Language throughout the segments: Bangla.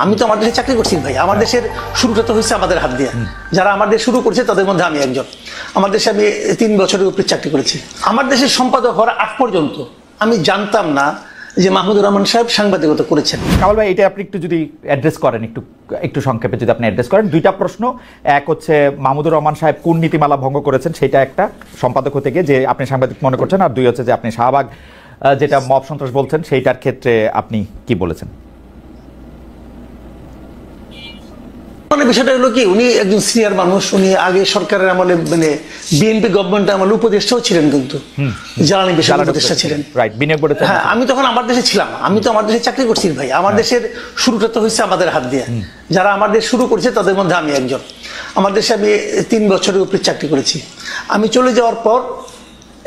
আমি তো আমার দেশে চাকরি করছি ভাই। আমার দেশের শুরুটা তো হয়েছে আমাদের হাত দিয়ে। যারা আমার দেশ শুরু করেছে তাদের মধ্যে আমি একজন। আমার দেশে আমি 3 বছরের উপরে চাকরি করেছি। আমার দেশের সম্পাদক হওয়ার আগ পর্যন্ত আমি জানতাম না যে মাহমুদুর রহমান সাহেব সাংবাদিকতা করেছেন। কামাল ভাই, এটা আপনি একটু যদি অ্যাড্রেস করেন, একটু সংক্ষেপে যদি আপনি অ্যাড্রেস করেন। 2টা প্রশ্ন। এক হচ্ছে মাহমুদুর রহমান সাহেব কোন নীতিমালা ভঙ্গ করেছেন, সেটা একটা সম্পাদক হতে গিয়ে যে আপনি সাংবাদিক মনে করছেন। আর 2 হচ্ছে যে আপনি শাহবাগ যেটা মব সন্ত্রাস বলছেন সেইটার ক্ষেত্রে আপনি কি বলেছেন। মানে বিষয়টা হলো কি, উনি একজন সিনিয়র মানুষ। উনি আগে সরকারের আমলে মানে বিএনপি গভর্নমেন্টের আমলে উপদেষ্টাও ছিলেন, কিন্তু জ্বালানি বিষয়ে উপদেষ্টা ছিলেন। রাইট, বিনিয়োগ বোর্ডে। হ্যাঁ, আমি তখন আমার দেশে ছিলাম। আমি তো আমার দেশে চাকরি করছি ভাই। আমার দেশের শুরুটা তো হয়েছে আমাদের হাত দিয়ে। যারা আমার দেশ শুরু করেছে তাদের মধ্যে আমি একজন। আমার দেশে আমি 3 বছরের উপরে চাকরি করেছি। আমি চলে যাওয়ার পর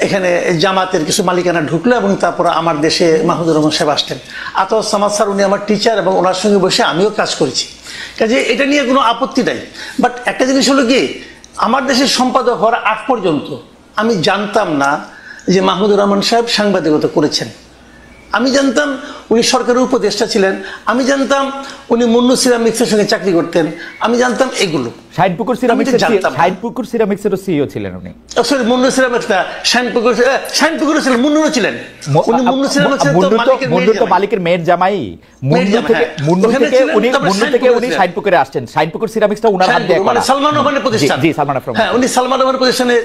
এখানে জামাতের কিছু মালিকানা ঢুকলো এবং তারপর আমার দেশে মাহমুদুর রহমান সাহেব আসতেন। আতর সামাদ স্যার, উনি আমার টিচার এবং ওনার সঙ্গে বসে আমিও কাজ করেছি। কাজে এটা নিয়ে কোনো আপত্তি নাই। বাট একটা জিনিস হলো কি, আমার দেশের সম্পাদক হওয়ার আগ পর্যন্ত আমি জানতাম না যে মাহমুদুর রহমান সাহেব সাংবাদিকতা করেছেন। আমি জানতাম উনি সরকারের উপদেষ্টা ছিলেন। আমি জানতাম উনি মুন্নু সিরামিক্সের সঙ্গে চাকরি করতেন। আমি জানতাম এগুলো। শাহিনপুকুর সিরামিক্সের সিইও ছিলেন উনি। সরি, মুন্নু সিরামিক্স না, শাহিনপুকুর ছিলেন, মুন্নুরও ছিলেন। উনি মুন্নু সিরামিক্সের তো মালিকের মেয়ের জামাই। মুন্নু থেকে উনি শাহিনপুকুরে আসছেন। শাহিনপুকুর সিরামিক্সটা উনার হাত দিয়ে করা। সালমান রহমানের প্রতিষ্ঠান। জি, সালমান রহমান। হ্যাঁ, উনি সালমান রহমানের প্রতিষ্ঠানে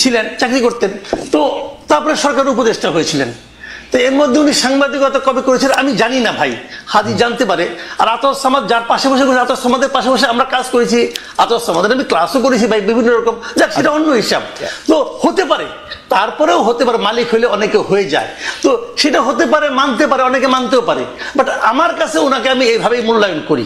ছিলেন, চাকরি করতেন। তো তারপরে সরকারের উপদেষ্টা হয়েছিলেন। তো এর মধ্যে উনি সাংবাদিকতা কবে করেছেন আমি জানি না ভাই, হাদি জানতে পারে। আর আতর সামাদ যার পাশে বসে করেছে, আতর সামাদের পাশে বসে আমরা কাজ করেছি। আতর সামাদের আমি ক্লাসও করেছি ভাই, বিভিন্ন রকম। যাক, সেটা অন্য হিসাব। তো হতে পারে, তারপরেও হতে পারে, মালিক হলে অনেকে হয়ে যায়। তো সেটা হতে পারে, মানতে পারে, অনেকে মানতেও পারে। বাট আমার কাছে ওনাকে আমি এইভাবেই মূল্যায়ন করি।